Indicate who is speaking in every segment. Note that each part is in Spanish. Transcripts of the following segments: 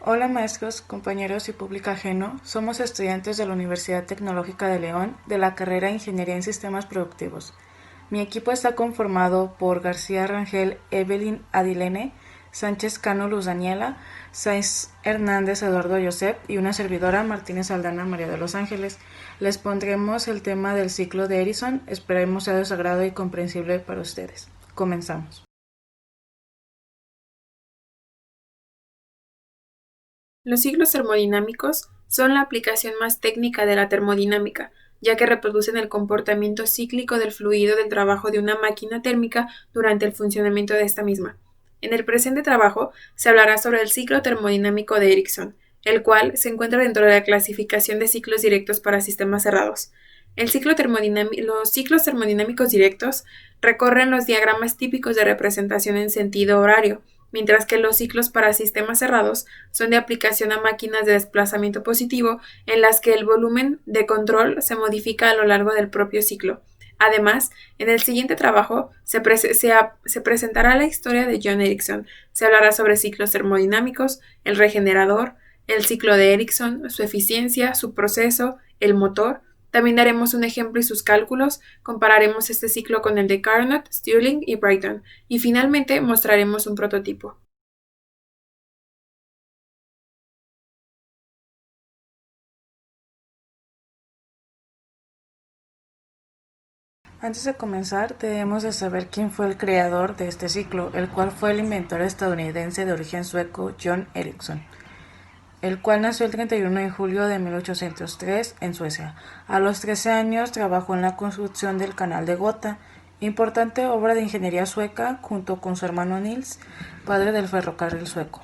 Speaker 1: Hola maestros, compañeros y público ajeno, somos estudiantes de la Universidad Tecnológica de León de la carrera de Ingeniería en Sistemas Productivos. Mi equipo está conformado por García Rangel, Evelyn Adilene, Sánchez Cano Luz Daniela, Sáenz Hernández Eduardo Josep y una servidora Martínez Aldana María de los Ángeles. Les pondremos el tema del ciclo de Edison, esperemos sea de su agrado y comprensible para ustedes. Comenzamos.
Speaker 2: Los ciclos termodinámicos son la aplicación más técnica de la termodinámica, ya que reproducen el comportamiento cíclico del fluido del trabajo de una máquina térmica durante el funcionamiento de esta misma. En el presente trabajo se hablará sobre el ciclo termodinámico de Ericsson, el cual se encuentra dentro de la clasificación de ciclos directos para sistemas cerrados. Los ciclos termodinámicos directos recorren los diagramas típicos de representación en sentido horario, mientras que los ciclos para sistemas cerrados son de aplicación a máquinas de desplazamiento positivo en las que el volumen de control se modifica a lo largo del propio ciclo. Además, en el siguiente trabajo se presentará la historia de John Ericsson. Se hablará sobre ciclos termodinámicos, el regenerador, el ciclo de Ericsson, su eficiencia, su proceso, el motor. También daremos un ejemplo y sus cálculos, compararemos este ciclo con el de Carnot, Stirling y Brighton, y finalmente mostraremos un prototipo.
Speaker 1: Antes de comenzar, debemos de saber quién fue el creador de este ciclo, el cual fue el inventor estadounidense de origen sueco John Ericsson, el cual nació el 31 de julio de 1803 en Suecia. A los 13 años trabajó en la construcción del Canal de Gotha, importante obra de ingeniería sueca, junto con su hermano Nils, padre del ferrocarril sueco.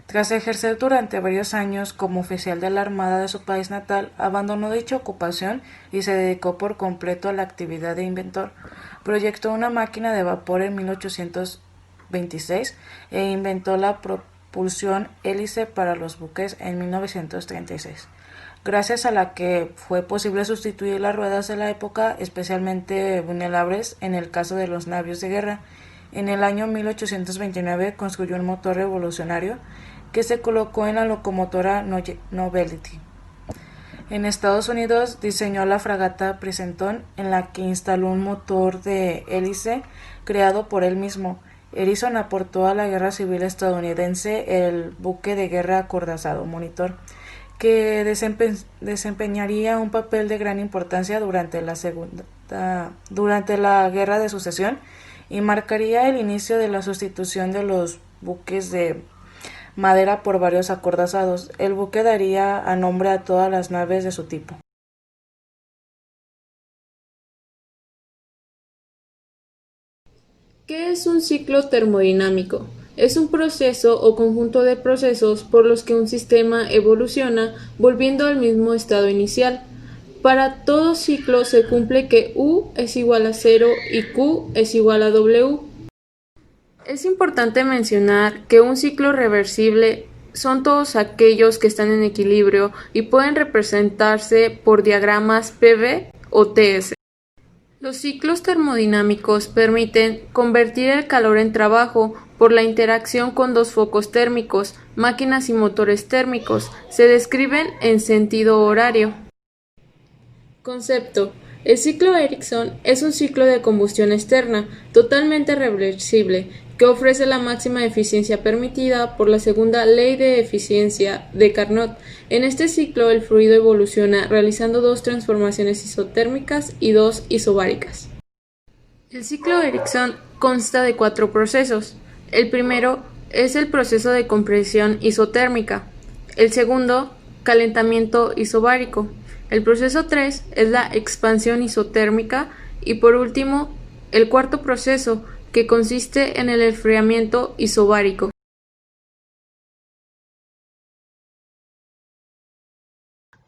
Speaker 1: Tras ejercer durante varios años como oficial de la Armada de su país natal, abandonó dicha ocupación y se dedicó por completo a la actividad de inventor. Proyectó una máquina de vapor en 1826 e inventó la propulsión hélice para los buques en 1936, gracias a la que fue posible sustituir las ruedas de la época, especialmente vulnerables en el caso de los navíos de guerra. En el año 1829 construyó un motor revolucionario que se colocó en la locomotora Novelty. En Estados Unidos diseñó la fragata Princeton, en la que instaló un motor de hélice creado por él mismo. Edison aportó a la Guerra Civil estadounidense el buque de guerra acorazado Monitor, que desempeñaría un papel de gran importancia durante la Guerra de Sucesión y marcaría el inicio de la sustitución de los buques de madera por varios acorazados. El buque daría a nombre a todas las naves de su tipo.
Speaker 2: ¿Qué es un ciclo termodinámico? Es un proceso o conjunto de procesos por los que un sistema evoluciona volviendo al mismo estado inicial. Para todo ciclo se cumple que U es igual a 0 y Q es igual a W. Es importante mencionar que un ciclo reversible son todos aquellos que están en equilibrio y pueden representarse por diagramas PV o TS. Los ciclos termodinámicos permiten convertir el calor en trabajo por la interacción con dos focos térmicos, máquinas y motores térmicos. Se describen en sentido horario. Concepto. El ciclo Ericsson es un ciclo de combustión externa, totalmente reversible, que ofrece la máxima eficiencia permitida por la segunda ley de eficiencia de Carnot. En este ciclo el fluido evoluciona realizando dos transformaciones isotérmicas y dos isobáricas. El ciclo Ericsson consta de 4 procesos. El primero es el proceso de compresión isotérmica. El segundo, calentamiento isobárico. El proceso 3 es la expansión isotérmica y por último, el cuarto proceso, que consiste en el enfriamiento isobárico.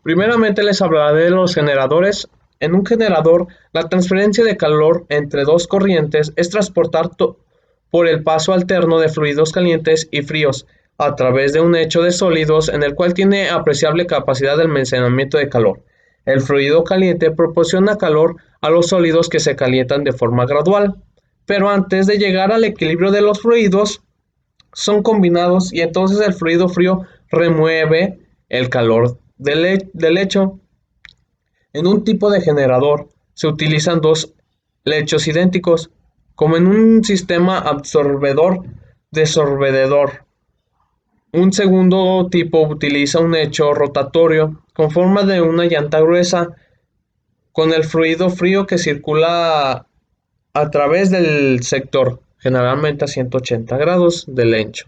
Speaker 3: Primeramente les hablaré de los generadores. En un generador, la transferencia de calor entre dos corrientes es transportar por el paso alterno de fluidos calientes y fríos a través de un hecho de sólidos en el cual tiene apreciable capacidad de almacenamiento de calor. El fluido caliente proporciona calor a los sólidos que se calientan de forma gradual, pero antes de llegar al equilibrio de los fluidos, son combinados y entonces el fluido frío remueve el calor del lecho. En un tipo de generador se utilizan dos lechos idénticos, como en un sistema absorbedor-desorbedor. Un segundo tipo utiliza un lecho rotatorio con forma de una llanta gruesa, con el fluido frío que circula a través del sector, generalmente a 180 grados del lecho,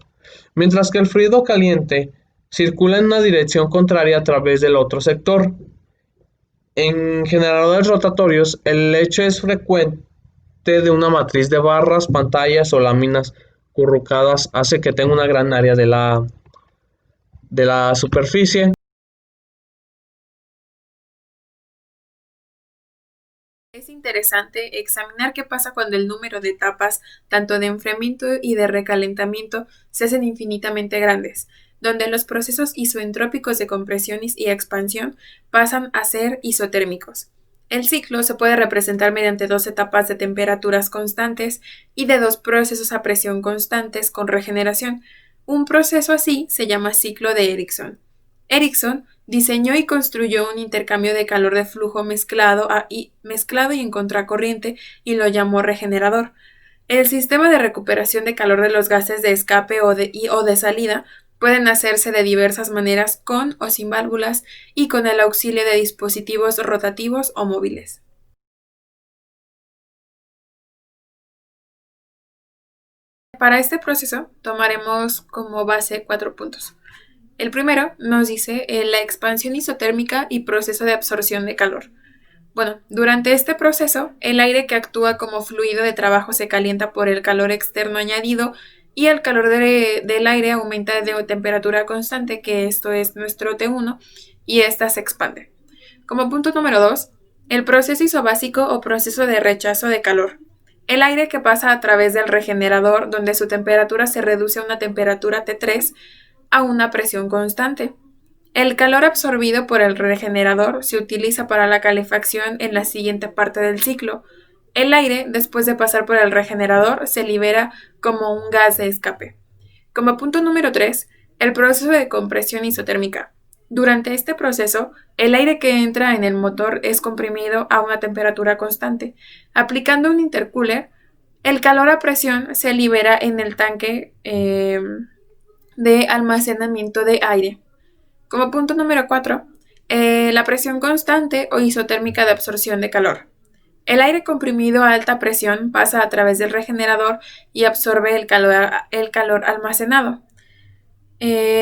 Speaker 3: mientras que el fluido caliente circula en una dirección contraria a través del otro sector. En generadores rotatorios, el hecho es frecuente de una matriz de barras, pantallas o láminas currucadas hace que tenga una gran área de la superficie.
Speaker 2: Es interesante examinar qué pasa cuando el número de etapas, tanto de enfriamiento y de recalentamiento, se hacen infinitamente grandes, donde los procesos isoentrópicos de compresión y expansión pasan a ser isotérmicos. El ciclo se puede representar mediante dos etapas de temperaturas constantes y de dos procesos a presión constantes con regeneración. Un proceso así se llama ciclo de Ericsson. Ericsson diseñó y construyó un intercambio de calor de flujo mezclado y en contracorriente y lo llamó regenerador. El sistema de recuperación de calor de los gases de escape o de salida pueden hacerse de diversas maneras con o sin válvulas y con el auxilio de dispositivos rotativos o móviles. Para este proceso tomaremos como base 4 puntos. El primero nos dice la expansión isotérmica y proceso de absorción de calor. Bueno, durante este proceso, el aire que actúa como fluido de trabajo se calienta por el calor externo añadido y el calor del aire aumenta de temperatura constante, que esto es nuestro T1, y ésta se expande. Como punto número 2, el proceso isobásico o proceso de rechazo de calor. El aire que pasa a través del regenerador, donde su temperatura se reduce a una temperatura T3 a una presión constante. El calor absorbido por el regenerador se utiliza para la calefacción en la siguiente parte del ciclo. El aire, después de pasar por el regenerador, se libera como un gas de escape. Como punto número 3, el proceso de compresión isotérmica. Durante este proceso, el aire que entra en el motor es comprimido a una temperatura constante. Aplicando un intercooler, el calor a presión se libera en el tanque de almacenamiento de aire. Como punto número 4, la presión constante o isotérmica de absorción de calor. El aire comprimido a alta presión pasa a través del regenerador y absorbe el calor almacenado.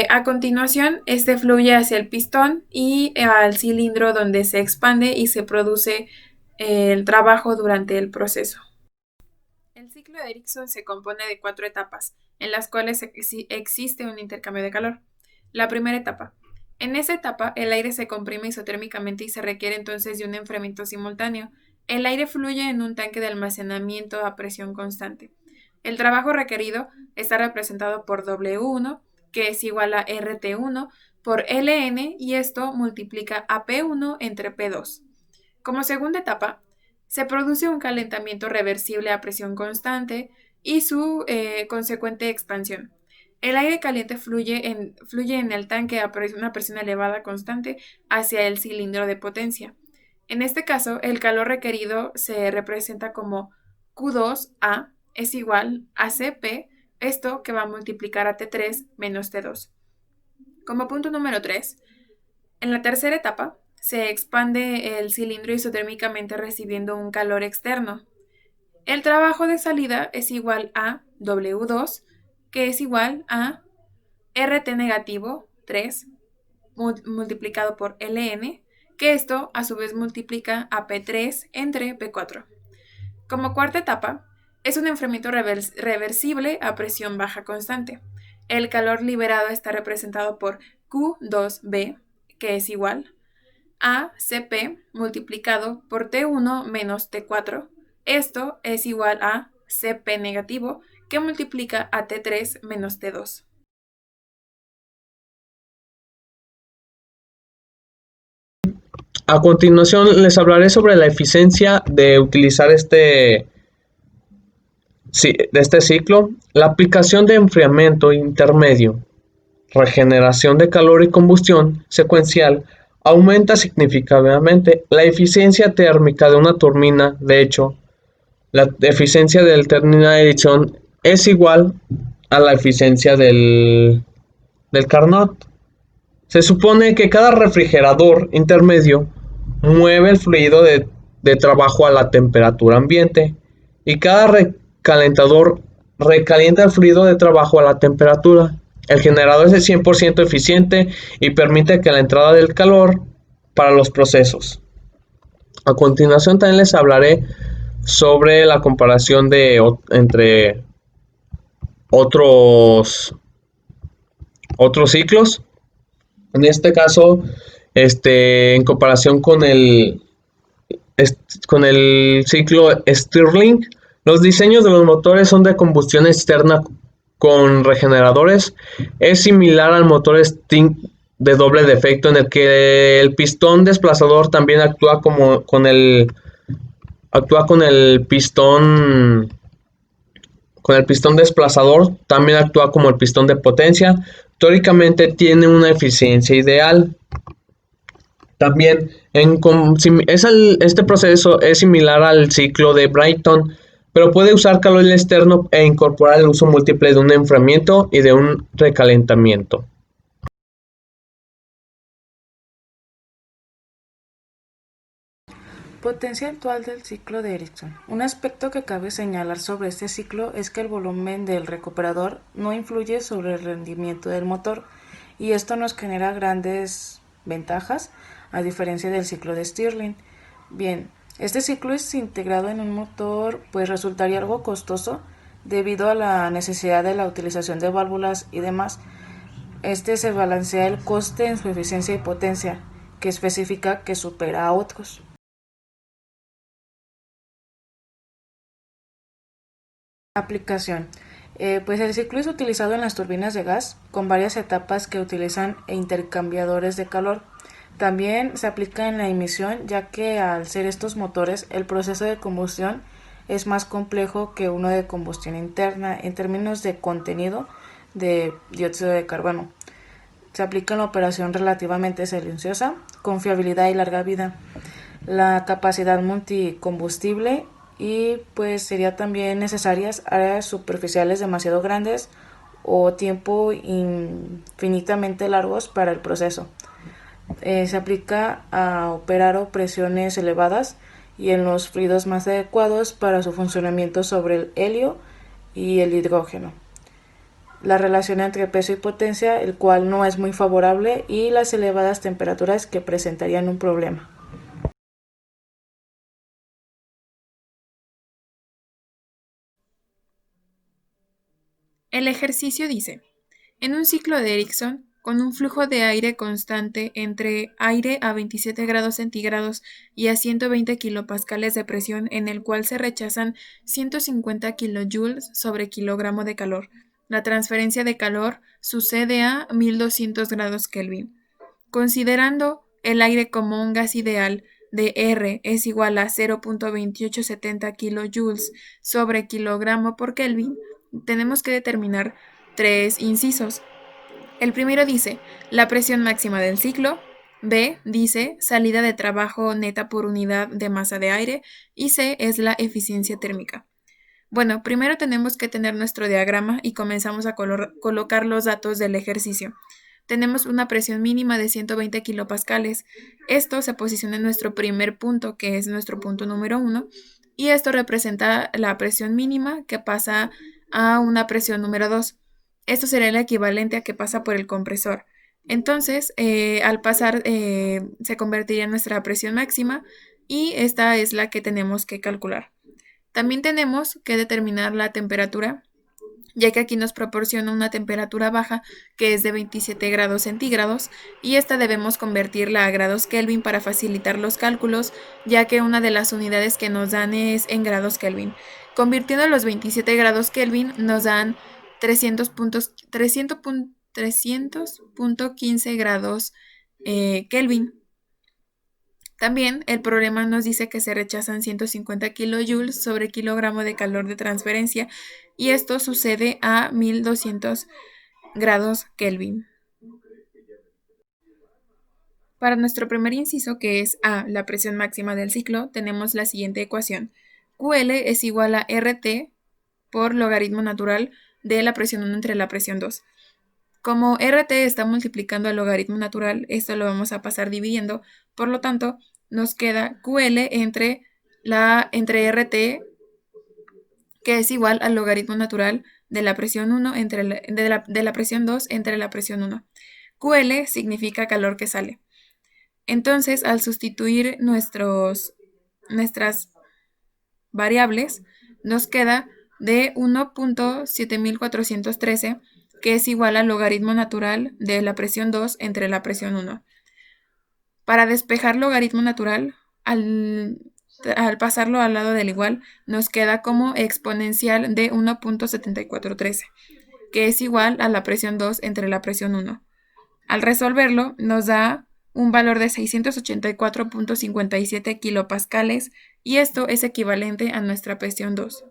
Speaker 2: A continuación, este fluye hacia el pistón y al cilindro donde se expande y se produce el trabajo durante el proceso. El ciclo de Ericsson se compone de 4 etapas, en las cuales existe un intercambio de calor. La primera etapa. En esa etapa, el aire se comprime isotérmicamente y se requiere entonces de un enfriamiento simultáneo. El aire fluye en un tanque de almacenamiento a presión constante. El trabajo requerido está representado por W1, que es igual a RT1 por Ln, y esto multiplica a P1 entre P2. Como segunda etapa, se produce un calentamiento reversible a presión constante y su consecuente expansión. El aire caliente fluye en el tanque a una presión elevada constante hacia el cilindro de potencia. En este caso, el calor requerido se representa como Q2A es igual a Cp, esto que va a multiplicar a T3 menos T2. Como punto número 3, en la tercera etapa, se expande el cilindro isotérmicamente recibiendo un calor externo. El trabajo de salida es igual a W2, que es igual a RT negativo 3 multiplicado por Ln, que esto a su vez multiplica a P3 entre P4. Como cuarta etapa, es un enfriamiento reversible a presión baja constante. El calor liberado está representado por Q2B, que es igual a Cp multiplicado por T1 menos T4. Esto es igual a Cp negativo, que multiplica a T3 menos T2.
Speaker 3: A continuación les hablaré sobre la eficiencia de utilizar de este ciclo, la aplicación de enfriamiento intermedio, regeneración de calor y combustión secuencial aumenta significativamente la eficiencia térmica de una turbina. De hecho, la eficiencia del turbina de Edison es igual a la eficiencia del Carnot. Se supone que cada refrigerador intermedio mueve el fluido de trabajo a la temperatura ambiente y cada recalentador recalienta el fluido de trabajo a la temperatura. El generador es el 100% eficiente y permite que la entrada del calor para los procesos. A continuación también les hablaré sobre la comparación entre otros ciclos. En este caso, en comparación con el ciclo Stirling, los diseños de los motores son de combustión externa con regeneradores. Es similar al motor Stirling de doble defecto, en el que el pistón desplazador también actúa con el pistón desplazador, también actúa como el pistón de potencia. Teóricamente tiene una eficiencia ideal. También este proceso es similar al ciclo de Brayton, pero puede usar calor externo e incorporar el uso múltiple de un enfriamiento y de un recalentamiento.
Speaker 1: Potencia actual del ciclo de Ericsson. Un aspecto que cabe señalar sobre este ciclo es que el volumen del recuperador no influye sobre el rendimiento del motor, y esto nos genera grandes ventajas a diferencia del ciclo de Stirling. Bien, este ciclo es integrado en un motor, pues resultaría algo costoso debido a la necesidad de la utilización de válvulas y demás. Se balancea el coste en su eficiencia y potencia, que especifica que supera a otros. Aplicación. Pues el ciclo es utilizado en las turbinas de gas con varias etapas que utilizan intercambiadores de calor. También se aplica en la emisión, ya que al ser estos motores el proceso de combustión es más complejo que uno de combustión interna en términos de contenido de dióxido de carbono. Se aplica en la operación relativamente silenciosa, con fiabilidad y larga vida. La capacidad multicombustible, y pues sería también necesarias áreas superficiales demasiado grandes o tiempo infinitamente largos para el proceso. Se aplica a operar a presiones elevadas y en los fluidos más adecuados para su funcionamiento sobre el helio y el hidrógeno. La relación entre peso y potencia, el cual no es muy favorable, y las elevadas temperaturas que presentarían un problema.
Speaker 2: El ejercicio dice: en un ciclo de Ericsson, con un flujo de aire constante entre aire a 27 grados centígrados y a 120 kilopascales de presión, en el cual se rechazan 150 kilojoules sobre kilogramo de calor, la transferencia de calor sucede a 1200 grados Kelvin. Considerando el aire como un gas ideal de R es igual a 0.2870 kilojoules sobre kilogramo por Kelvin, tenemos que determinar tres incisos. El primero dice la presión máxima del ciclo, B dice salida de trabajo neta por unidad de masa de aire y C es la eficiencia térmica. Bueno, primero tenemos que tener nuestro diagrama y comenzamos a colocar los datos del ejercicio. Tenemos una presión mínima de 120 kilopascales. Esto se posiciona en nuestro primer punto, que es nuestro punto número 1, y esto representa la presión mínima que pasa a una presión número 2. Esto será el equivalente a que pasa por el compresor. Entonces, al pasar, se convertiría en nuestra presión máxima y esta es la que tenemos que calcular. También tenemos que determinar la temperatura, ya que aquí nos proporciona una temperatura baja que es de 27 grados centígrados y esta debemos convertirla a grados Kelvin para facilitar los cálculos, ya que una de las unidades que nos dan es en grados Kelvin. Convirtiendo los 27 grados Kelvin nos dan 300.15 grados Kelvin. También el problema nos dice que se rechazan 150 kJ sobre kilogramo de calor de transferencia y esto sucede a 1200 grados Kelvin. Para nuestro primer inciso, que es A, la presión máxima del ciclo, tenemos la siguiente ecuación. QL es igual a RT por logaritmo natural de la presión 1 entre la presión 2. Como RT está multiplicando al logaritmo natural, esto lo vamos a pasar dividiendo, por lo tanto, nos queda QL entre RT, que es igual al logaritmo natural de la presión 1 de la presión 2 entre la presión 1. QL significa calor que sale. Entonces, al sustituir nuestras variables, nos queda de 1.7413, que es igual al logaritmo natural de la presión 2 entre la presión 1. Para despejar logaritmo natural, al pasarlo al lado del igual, nos queda como exponencial de 1.7413, que es igual a la presión 2 entre la presión 1. Al resolverlo, nos da un valor de 684.57 kilopascales y esto es equivalente a nuestra presión 2.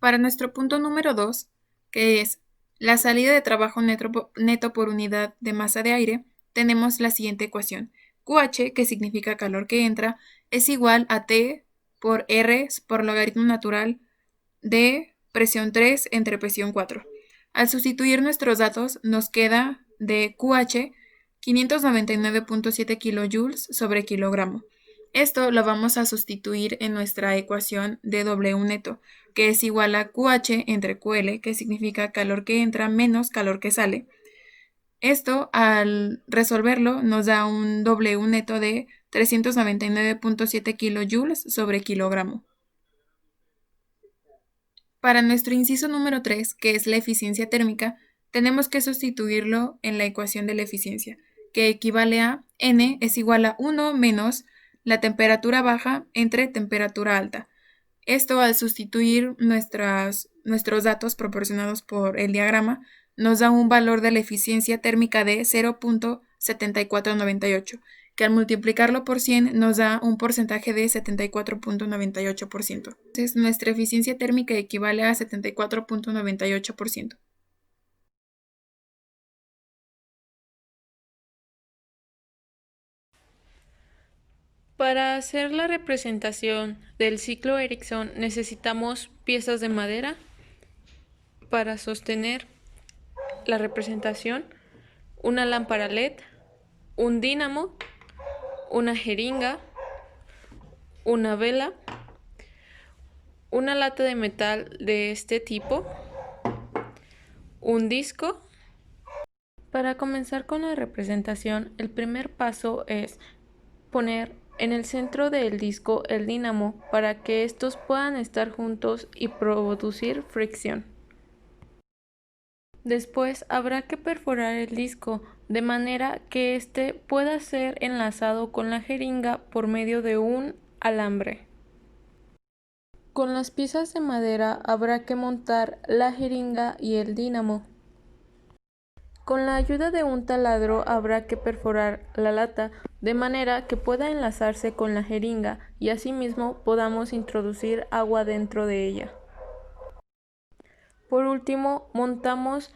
Speaker 2: Para nuestro punto número 2, que es la salida de trabajo neto por unidad de masa de aire, tenemos la siguiente ecuación. QH, que significa calor que entra, es igual a T por R por logaritmo natural de presión 3 entre presión 4. Al sustituir nuestros datos, nos queda de QH 599.7 kJ sobre kilogramo. Esto lo vamos a sustituir en nuestra ecuación de W neto, que es igual a QH entre QL, que significa calor que entra menos calor que sale. Esto, al resolverlo, nos da un W neto de 399.7 kJ sobre kilogramo. Para nuestro inciso número 3, que es la eficiencia térmica, tenemos que sustituirlo en la ecuación de la eficiencia, que equivale a N es igual a 1 menos la temperatura baja entre temperatura alta. Esto, al sustituir nuestros datos proporcionados por el diagrama, nos da un valor de la eficiencia térmica de 0.7498, que al multiplicarlo por 100 nos da un porcentaje de 74.98%. Entonces, nuestra eficiencia térmica equivale a 74.98%.
Speaker 4: Para hacer la representación del ciclo Ericsson necesitamos piezas de madera para sostener la representación, una lámpara LED, un dínamo, una jeringa, una vela, una lata de metal de este tipo, un disco. Para comenzar con la representación, el primer paso es poner en el centro del disco el dínamo para que estos puedan estar juntos y producir fricción. Después habrá que perforar el disco de manera que éste pueda ser enlazado con la jeringa por medio de un alambre. Con las piezas de madera habrá que montar la jeringa y el dínamo. Con la ayuda de un taladro habrá que perforar la lata de manera que pueda enlazarse con la jeringa y asimismo podamos introducir agua dentro de ella. Por último, montamos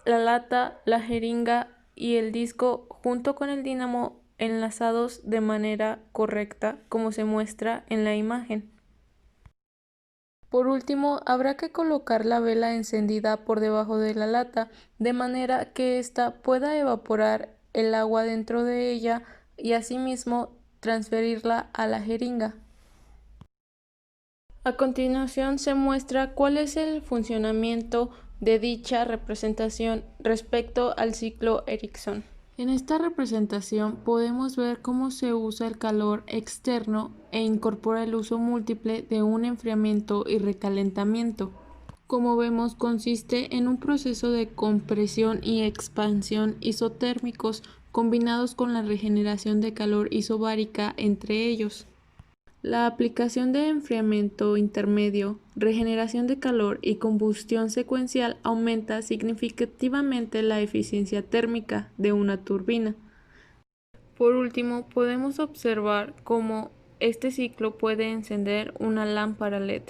Speaker 4: la lata, la jeringa y el disco junto con el dínamo enlazados de manera correcta, como se muestra en la imagen. Por último, habrá que colocar la vela encendida por debajo de la lata, de manera que ésta pueda evaporar el agua dentro de ella y asimismo transferirla a la jeringa. A continuación se muestra cuál es el funcionamiento de dicha representación respecto al ciclo Ericsson. En esta representación podemos ver cómo se usa el calor externo e incorpora el uso múltiple de un enfriamiento y recalentamiento. Como vemos, consiste en un proceso de compresión y expansión isotérmicos combinados con la regeneración de calor isobárica entre ellos. La aplicación de enfriamiento intermedio, regeneración de calor y combustión secuencial aumenta significativamente la eficiencia térmica de una turbina. Por último, podemos observar cómo este ciclo puede encender una lámpara LED.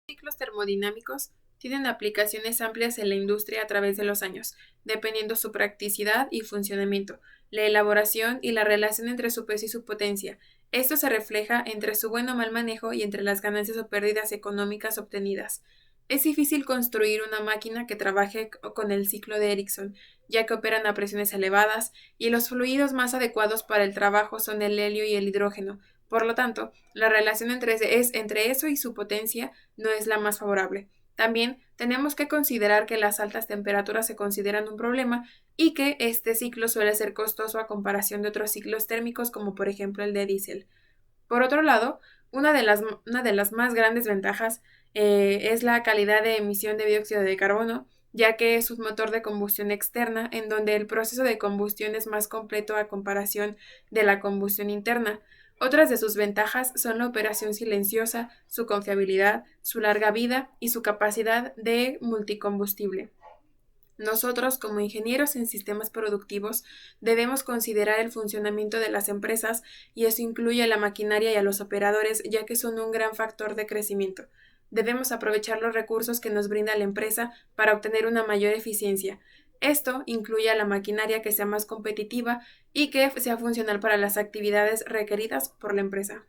Speaker 2: Ciclos termodinámicos tienen aplicaciones amplias en la industria a través de los años, dependiendo su practicidad y funcionamiento, la elaboración y la relación entre su peso y su potencia. Esto se refleja entre su buen o mal manejo y entre las ganancias o pérdidas económicas obtenidas. Es difícil construir una máquina que trabaje con el ciclo de Ericsson, ya que operan a presiones elevadas y los fluidos más adecuados para el trabajo son el helio y el hidrógeno. Por lo tanto, la relación entre eso y su potencia no es la más favorable. También tenemos que considerar que las altas temperaturas se consideran un problema y que este ciclo suele ser costoso a comparación de otros ciclos térmicos como por ejemplo el de diésel. Por otro lado, una de las más grandes ventajas es la calidad de emisión de dióxido de carbono, ya que es un motor de combustión externa en donde el proceso de combustión es más completo a comparación de la combustión interna. Otras de sus ventajas son la operación silenciosa, su confiabilidad, su larga vida y su capacidad de multicombustible. Nosotros, como ingenieros en sistemas productivos, debemos considerar el funcionamiento de las empresas y eso incluye a la maquinaria y a los operadores, ya que son un gran factor de crecimiento. Debemos aprovechar los recursos que nos brinda la empresa para obtener una mayor eficiencia. Esto incluye a la maquinaria que sea más competitiva y que sea funcional para las actividades requeridas por la empresa.